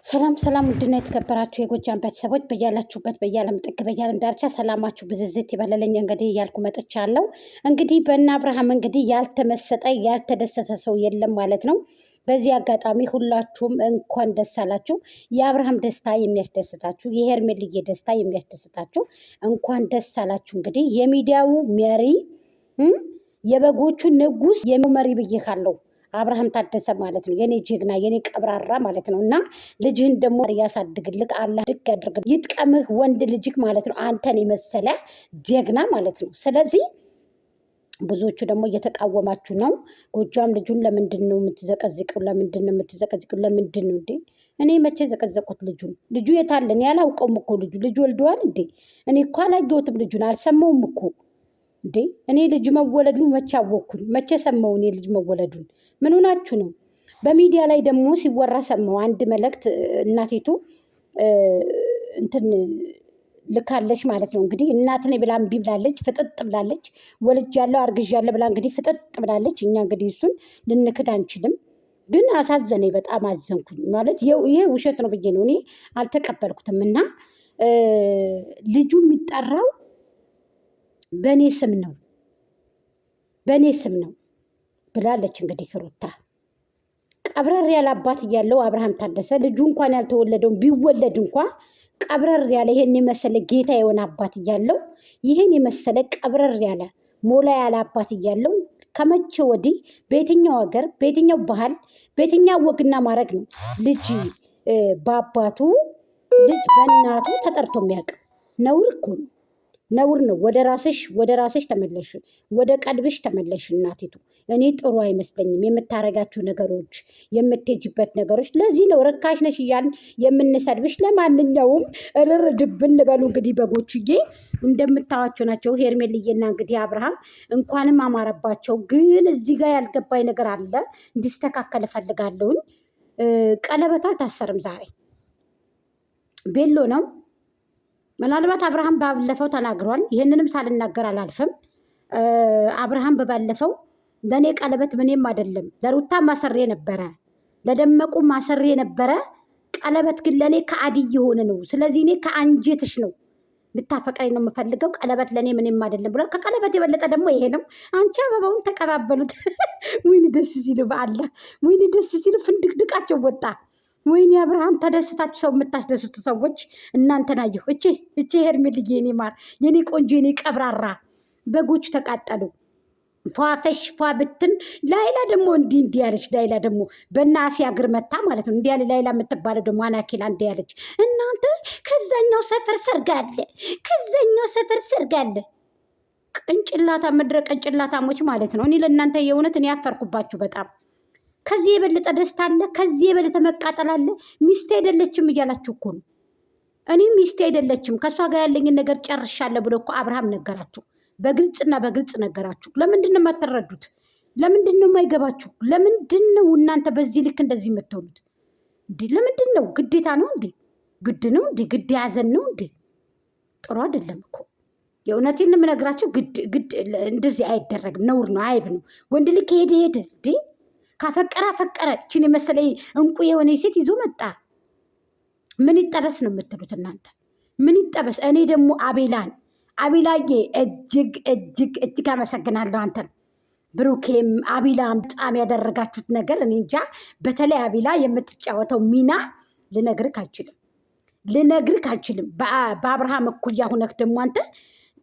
ሰላም ሰላም ውድና የተከበራችሁ የጎጃም ቤተሰቦች በያላችሁበት በያለም ጥግ በያለም ዳርቻ ሰላማችሁ ብዝዝት ይበለልኝ። እንግዲህ እያልኩ መጥቻለሁ። እንግዲህ በእነ አብርሃም እንግዲህ ያልተመሰጠ ያልተደሰተ ሰው የለም ማለት ነው። በዚህ አጋጣሚ ሁላችሁም እንኳን ደስ አላችሁ። የአብርሃም ደስታ የሚያስደስታችሁ፣ የሄርሜልዬ ደስታ የሚያስደስታችሁ እንኳን ደስ አላችሁ። እንግዲህ የሚዲያው መሪ የበጎቹ ንጉስ የመሪ ብዬ ካለው አብርሃም ታደሰ ማለት ነው። የኔ ጀግና የኔ ቀብራራ ማለት ነው። እና ልጅህን ደግሞ ያሳድግልህ አላህ ድግ ያድርግ፣ ይጥቀምህ ወንድ ልጅክ ማለት ነው። አንተን የመሰለ ጀግና ማለት ነው። ስለዚህ ብዙዎቹ ደግሞ እየተቃወማችሁ ነው። ጎጃም ልጁን ለምንድን ነው የምትዘቀዝቁ? ለምንድን ነው የምትዘቀዝቁ? ለምንድን ነው እንዴ? እኔ መቼ ዘቀዘቁት? ልጁ የታለን? ያላውቀውም እኮ ልጁ ወልደዋል እንዴ? እኔ እኮ አላየሁትም፣ ልጁን አልሰማውም እኮ እንዴ። እኔ ልጅ መወለዱን መቼ አወቅኩኝ? መቼ ሰማው? እኔ ልጅ መወለዱን ምን ሆናችሁ ነው? በሚዲያ ላይ ደግሞ ሲወራ ሰማው። አንድ መልእክት እናቲቱ እንትን ልካለች ማለት ነው። እንግዲህ እናት ነኝ ብላ እምቢ ብላለች፣ ፍጥጥ ብላለች። ወልጃለሁ አርግዣለሁ ብላ እንግዲህ ፍጥጥ ብላለች። እኛ እንግዲህ እሱን ልንክድ አንችልም። ግን አሳዘነኝ፣ በጣም አዘንኩኝ። ማለት ይሄ ውሸት ነው ብዬ ነው እኔ አልተቀበልኩትም። እና ልጁ የሚጠራው በእኔ ስም ነው ብላለች። እንግዲህ ሩታ ቀብረር ያለ አባት እያለው አብርሃም ታደሰ ልጁ እንኳን ያልተወለደውን ቢወለድ እንኳ ቀብረር ያለ ይሄን የመሰለ ጌታ የሆነ አባት እያለው ይሄን የመሰለ ቀብረር ያለ ሞላ ያለ አባት እያለው ከመቼ ወዲህ በየትኛው ሀገር በየትኛው ባህል በየትኛው ወግና ማድረግ ነው ልጅ በአባቱ ልጅ በእናቱ ተጠርቶ የሚያውቅ? ነውር እኮ ነው። ነውር ነው። ወደ ራስሽ ተመለሽ፣ ወደ ቀልብሽ ተመለሽ እናቲቱ። እኔ ጥሩ አይመስለኝም የምታረጋችሁ ነገሮች፣ የምትሄጂበት ነገሮች። ለዚህ ነው ርካሽ ነሽ እያልን የምንሰድብሽ። ለማንኛውም እርር ድብን በሉ እንግዲህ በጎችዬ፣ እንደምታዋቸው ናቸው ሄርሜልዬና እንግዲህ አብርሃም። እንኳንም አማረባቸው። ግን እዚህ ጋር ያልገባኝ ነገር አለ፣ እንዲስተካከል እፈልጋለሁኝ። ቀለበቱ አልታሰርም ዛሬ፣ ቤሎ ነው። ምናልባት አብርሃም ባለፈው ተናግሯል። ይህንንም ሳልናገር አላልፍም። አብርሃም በባለፈው ለእኔ ቀለበት ምንም አይደለም፣ ለሩታ ማሰሬ ነበረ፣ ለደመቁ ማሰሬ ነበረ። ቀለበት ግን ለእኔ ከአዲ የሆነ ነው። ስለዚህ እኔ ከአንጀትሽ ነው ልታፈቅረኝ ነው የምፈልገው። ቀለበት ለእኔ ምንም አይደለም ብሏል። ከቀለበት የበለጠ ደግሞ ይሄ ነው። አንቺ አበባውን ተቀባበሉት። ወይኔ ደስ ሲሉ፣ በአላ ወይኔ ደስ ሲሉ፣ ፍንድቅድቃቸው ወጣ። ወይኔ አብርሃም ተደስታችሁ ሰው የምታስደስቱ ሰዎች እናንተን አየሁ። እቺ ሄርሜልዬ የኔ ማር የኔ ቆንጆ የኔ ቀብራራ በጎች ተቃጠሉ። ፏፈሽ ፏ ብትን ላይላ ደግሞ እንዲህ ያለች ላይላ ደግሞ በናሲ አግር መታ ማለት ነው። እንዲህ ያለ ላይላ የምትባለው ደግሞ አናኪላ እንዲህ ያለች እናንተ ከዛኛው ሰፈር ሰርጋለ ቅንጭላታ ምድረ ቅንጭላታሞች ማለት ነው። እኔ ለእናንተ የእውነት እኔ ያፈርኩባችሁ በጣም። ከዚህ የበለጠ ደስታ አለ? ከዚህ የበለጠ መቃጠል አለ? ሚስቴ አይደለችም እያላችሁ እኮ ነው። እኔ ሚስቴ አይደለችም ከእሷ ጋር ያለኝን ነገር ጨርሻለሁ ብሎ እኮ አብርሃም ነገራችሁ። በግልጽና በግልጽ ነገራችሁ። ለምንድን ነው የማትረዱት? ለምንድን ነው የማይገባችሁ? ለምንድን ነው እናንተ በዚህ ልክ እንደዚህ የምትሆኑት? እንዴ ለምንድን ነው? ግዴታ ነው እንዴ? ግድ ነው እንዴ? ግድ ያዘን ነው እንዴ? ጥሩ አይደለም እኮ የእውነቴን ነው የምነግራችሁ። ግድ እንደዚህ አይደረግም። ነውር ነው፣ አይብ ነው። ወንድ ልክ ሄደ እንዴ ካፈቀረ አፈቀረ። እችን የመሰለ እንቁ የሆነ ሴት ይዞ መጣ። ምን ይጠበስ ነው የምትሉት እናንተ? ምን ይጠበስ? እኔ ደግሞ አቤላዬ እጅግ አመሰግናለሁ አንተን ብሩኬም አቢላም በጣም ያደረጋችሁት ነገር እኔ እንጃ። በተለይ አቢላ የምትጫወተው ሚና ልነግርህ አልችልም። በአብርሃም እኩያ ሁነህ ደግሞ አንተ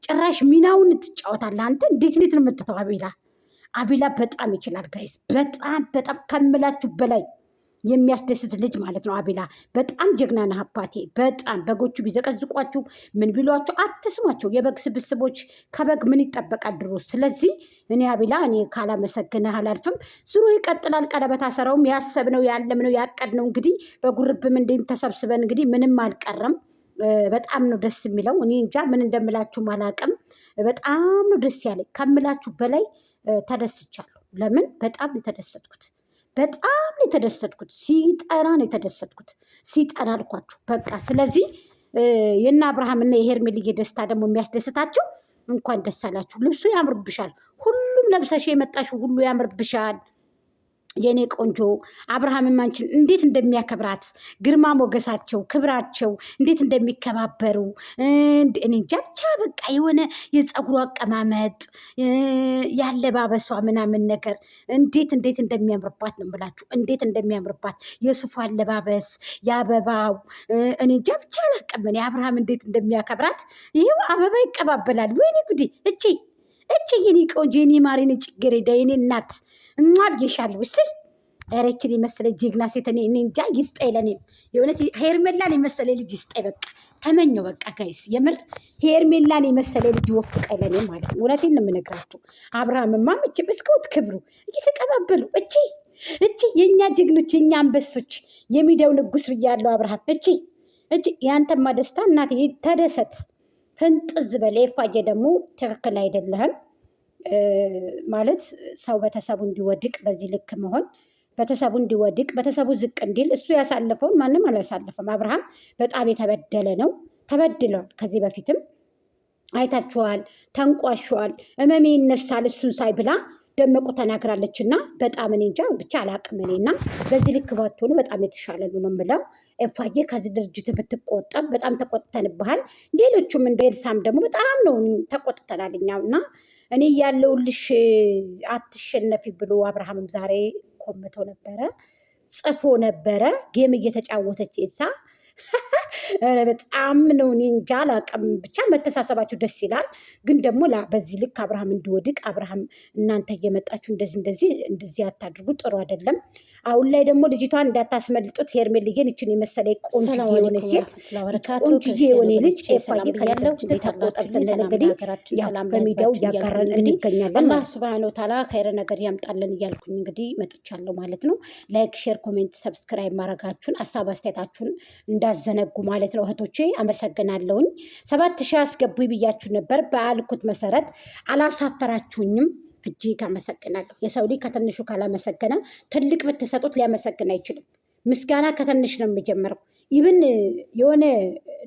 ጭራሽ ሚናውን ትጫወታለህ አንተ። እንዴት ነው የምትተው አቢላ በጣም ይችላል ጋይስ። በጣም ከምላችሁ በላይ የሚያስደስት ልጅ ማለት ነው አቢላ። በጣም ጀግና ነህ አባቴ። በጣም በጎቹ ቢዘቀዝቋችሁ ምን ቢሏችሁ አትስሟቸው። የበግ ስብስቦች ከበግ ምን ይጠበቃል ድሮ። ስለዚህ እኔ አቢላ ካላመሰግንህ አላልፍም። ዙሮ ይቀጥላል። ቀለበት አሰራውም ያሰብነው ያለምነው ያቀድነው እንግዲህ በጉርብም እንዲህም ተሰብስበን እንግዲህ ምንም አልቀረም። በጣም ነው ደስ የሚለው። እኔ እንጃ ምን እንደምላችሁ አላቅም። በጣም ነው ደስ ያለኝ ከምላችሁ በላይ ተደስቻለሁ። ለምን? በጣም የተደሰትኩት ሲጠና ነው የተደሰትኩት። ሲጠና አልኳችሁ በቃ። ስለዚህ የእነ አብርሃምና የሄርሜልዬ ደስታ ደግሞ የሚያስደስታቸው እንኳን ደስ አላችሁ። ልብሱ ያምርብሻል። ሁሉም ለብሰሽ የመጣሽው ሁሉ ያምርብሻል። የኔ ቆንጆ አብርሃምም አንቺን እንዴት እንደሚያከብራት ግርማ ሞገሳቸው ክብራቸው እንዴት እንደሚከባበሩ እኔ እንጃ ብቻ በቃ የሆነ የፀጉሩ አቀማመጥ ያለባበሷ ምናምን ነገር እንዴት እንደሚያምርባት ነው ብላችሁ እንዴት እንደሚያምርባት የሱፉ አለባበስ የአበባው እኔ እንጃ ብቻ አላቅም እኔ አብርሃም እንዴት እንደሚያከብራት ይሄው አበባ ይቀባበላል ወይኔ ጉዲ እቺ የኔ ቆንጆ የኔ ማሪን ጭግሬዳ የኔ እናት ብዬሻለሁ። እስኪ ኧረ ይችን የመሰለ ጀግና ሴት እኔ እንጃ ይስጠኝ ለእኔም የእውነት ሄርሜላን የመሰለ ልጅ ይስጠኝ። በቃ ተመኘው በቃ ጋይስ የምር ሄርሜላን የመሰለ ልጅ ይወፍቀኝ ለእኔም ማለት ነው። እውነቴን ነው የምነግራችሁ። አብርሃምማ መቼም እስከውት ክብሩ እየተቀባበሉ እቺ የእኛ ጀግኖች የእኛ አንበሶች የሚዲያው ንጉስ ብያለሁ አብርሃም እቺ ያንተማ ደስታ እናቴ ተደሰት ፍንጥዝ በለ የፋየ ደግሞ ትክክል አይደለህም ማለት ሰው በተሰቡ እንዲወድቅ በዚህ ልክ መሆን በተሰቡ እንዲወድቅ በተሰቡ ዝቅ እንዲል እሱ ያሳለፈውን ማንም አላሳለፈም። አብርሃም በጣም የተበደለ ነው። ተበድለዋል። ከዚህ በፊትም አይታችኋል። ተንቋሸዋል። እመሜ ይነሳል እሱን ሳይ ብላ ደመቁ ተናግራለች። እና በጣም እኔ እንጃ ብቻ አላቅም። እኔና በዚህ ልክ ባትሆኑ በጣም የተሻለ ነው የምለው። ኤፋዬ ከዚህ ድርጅት ብትቆጠብ በጣም ተቆጥተንብሃል። ሌሎቹም እንደ ኤልሳም ደግሞ በጣም ነው ተቆጥተናል እኛ እና እኔ ያለውልሽ አትሸነፊ ብሎ አብርሃምም ዛሬ ኮምቶ ነበረ ጽፎ ነበረ ጌም እየተጫወተች ኤልሳ በጣም ነው እኔ እንጃ አላቅም። ብቻ መተሳሰባችሁ ደስ ይላል። ግን ደግሞ በዚህ ልክ አብርሃም እንዲወድቅ አብርሃም እናንተ እየመጣችሁ እንደዚህ አታድርጉ፣ ጥሩ አይደለም። አሁን ላይ ደግሞ ልጅቷን እንዳታስመልጡት። ሄርሜልዬን ይችን የመሰለ ቆንጆ የሆነ ሴት ቆንጆ የሆነ ልጅ ኤፋዬ ከያለው ተቆጠብ ስንል እንግዲህ በሚዲያው እያጋራን እንገኛለን። አላህ ሱብሃነሁ ወተዓላ ኸይረ ነገር ያምጣልን እያልኩኝ እንግዲህ መጥቻለሁ ማለት ነው። ላይክ፣ ሼር፣ ኮሜንት፣ ሰብስክራይብ ማድረጋችሁን ሀሳብ አስተያየታችሁን እንዳዘነጉ ማለት ነው። እህቶቼ አመሰግናለሁኝ። 7000 አስገቡ ብያችሁ ነበር። በአልኩት መሰረት አላሳፈራችሁኝም። እጅግ አመሰግናለሁ። የሰው ልጅ ከትንሹ ካላመሰገነ ትልቅ ብትሰጡት ሊያመሰግን አይችልም። ምስጋና ከትንሽ ነው የሚጀምረው። ይብን የሆነ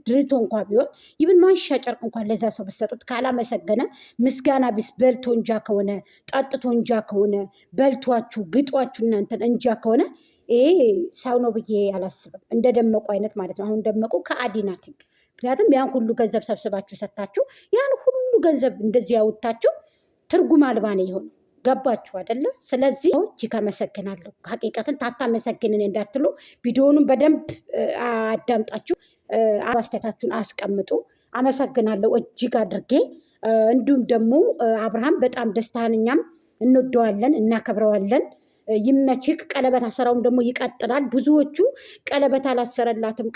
ድርቶ እንኳ ቢሆን ይብን ማንሻ ጨርቅ እንኳን ለዛ ሰው ብትሰጡት ካላመሰገነ ምስጋና ቢስ በልቶ እንጃ ከሆነ ጠጥቶ እንጃ ከሆነ በልቷችሁ ግጧችሁ እናንተን እንጃ ከሆነ ይሄ ሰው ነው ብዬ አላስብም። እንደ ደመቁ አይነት ማለት ነው። አሁን ደመቁ ከአዲ ናት። ምክንያቱም ያን ሁሉ ገንዘብ ሰብስባችሁ ሰጥታችሁ ያን ሁሉ ገንዘብ እንደዚህ ያውታችሁ ትርጉም አልባ ነው የሆነው። ገባችሁ አይደለ? ስለዚህ እጅግ አመሰግናለሁ። ሀቂቀትን ታታመሰግንን እንዳትሉ ቪዲዮኑን በደንብ አዳምጣችሁ አስተያየታችሁን አስቀምጡ። አመሰግናለሁ እጅግ አድርጌ። እንዲሁም ደግሞ አብርሃም በጣም ደስታን እኛም እንወደዋለን፣ እናከብረዋለን። ይመችክ። ቀለበት አሰራውም ደግሞ ይቀጥላል። ብዙዎቹ ቀለበት አላሰረላትም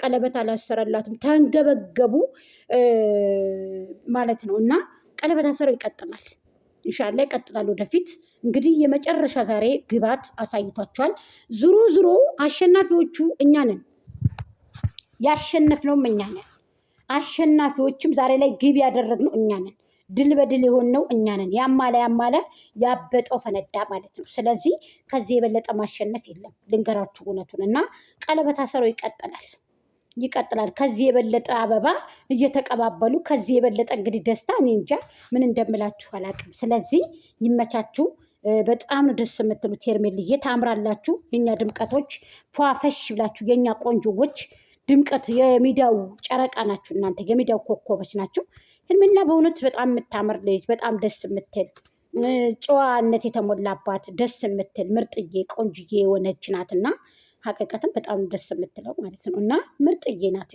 ተንገበገቡ ማለት ነው። እና ቀለበት አሰራው ይቀጥላል፣ ኢንሻላህ ይቀጥላል ወደፊት። እንግዲህ የመጨረሻ ዛሬ ግባት አሳይቷቸዋል። ዙሮ አሸናፊዎቹ እኛ ነን፣ ያሸነፍነውም እኛ ነን። አሸናፊዎችም ዛሬ ላይ ግብ ያደረግነው እኛ ነን። ድል በድል የሆነው እኛ ነን። ያማለ ያበጠው ፈነዳ ማለት ነው። ስለዚህ ከዚህ የበለጠ ማሸነፍ የለም። ልንገራችሁ እውነቱን እና ቀለበት አሰረው ይቀጥላል። ከዚህ የበለጠ አበባ እየተቀባበሉ ከዚህ የበለጠ እንግዲህ ደስታ እኔ እንጃ ምን እንደምላችሁ አላውቅም። ስለዚህ ይመቻችሁ። በጣም ነው ደስ የምትሉት። ሄርሜልዬ ታምራላችሁ። የኛ ድምቀቶች ፏፈሽ ብላችሁ የኛ ቆንጆዎች ድምቀት የሚዲያው ጨረቃ ናችሁ እናንተ የሚዲያው ኮከቦች ናችሁ። ሄርሜላ በእውነት በጣም የምታምር ልጅ፣ በጣም ደስ የምትል ጨዋነት የተሞላባት ደስ የምትል ምርጥዬ ቆንጅዬ የሆነች ናትና ሀቂቀትን በጣም ደስ የምትለው ማለት ነው። እና ምርጥዬ ናት።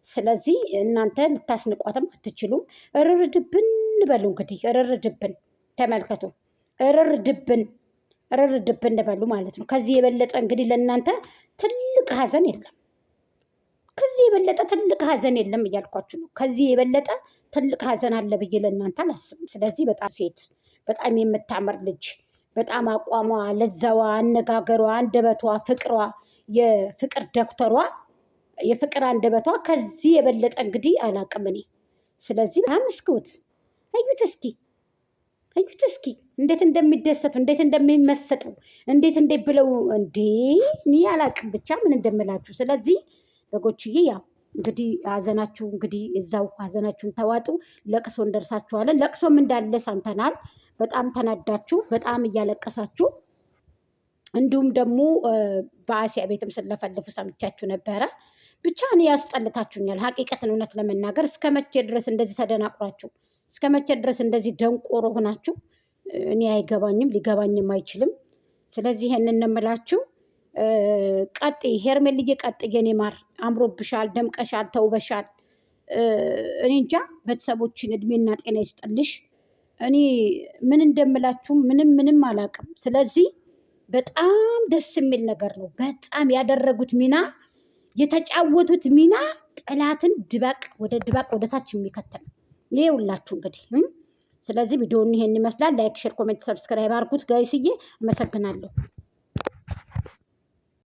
ስለዚህ እናንተ ልታስንቋትም አትችሉም። እርር ድብን በሉ እንግዲህ እርር ድብን ተመልከቱ። እርር ድብን በሉ ማለት ነው። ከዚህ የበለጠ እንግዲህ ለእናንተ ትልቅ ሀዘን የለም። ከዚህ የበለጠ ትልቅ ሀዘን የለም እያልኳችሁ ነው። ከዚህ የበለጠ ትልቅ ሀዘን አለ ብዬ ለእናንተ አላስብም። ስለዚህ በጣም ሴት በጣም የምታምር ልጅ በጣም አቋሟ፣ ለዛዋ፣ አነጋገሯ፣ አንደበቷ፣ ፍቅሯ፣ የፍቅር ዶክተሯ፣ የፍቅር አንደበቷ ከዚህ የበለጠ እንግዲህ አላቅም እኔ። ስለዚህ አመስግኑት። እዩት እስኪ እንዴት እንደሚደሰቱ እንዴት እንደሚመሰጡ እንዴት ብለው እኔ አላቅም ብቻ ምን እንደምላችሁ። ስለዚህ በጎችዬ ያው እንግዲህ ሀዘናችሁ እንግዲህ እዛው ሀዘናችሁን ተዋጡ። ለቅሶ እንደርሳችኋለን። ለቅሶም እንዳለ ሰምተናል። በጣም ተናዳችሁ፣ በጣም እያለቀሳችሁ እንዲሁም ደግሞ በአሲያ ቤትም ስለፈልፉ ሰምቻችሁ ነበረ። ብቻ እኔ ያስጠልታችሁኛል። ሀቂቀትን እውነት ለመናገር እስከ መቼ ድረስ እንደዚህ ተደናቁራችሁ፣ እስከ መቼ ድረስ እንደዚህ ደንቆሮ ሆናችሁ? እኔ አይገባኝም፣ ሊገባኝም አይችልም። ስለዚህ ይሄንን እንምላችሁ። ቀጥይ ሄርሜልዬ፣ ቀጥይ የኔ ማር፣ አምሮብሻል፣ ደምቀሻል፣ ተውበሻል። እኔ እንጃ ቤተሰቦችን እድሜና ጤና ይስጥልሽ። እኔ ምን እንደምላችሁ ምንም አላውቅም። ስለዚህ በጣም ደስ የሚል ነገር ነው። በጣም ያደረጉት ሚና፣ የተጫወቱት ሚና ጠላትን ድባቅ ወደ ታች የሚከተል ይሄ ሁላችሁ እንግዲህ። ስለዚህ ቪዲዮውን ይሄን ይመስላል። ላይክ፣ ሼር፣ ኮሜንት፣ ሰብስክራይብ አድርጉት ጋይስዬ። አመሰግናለሁ።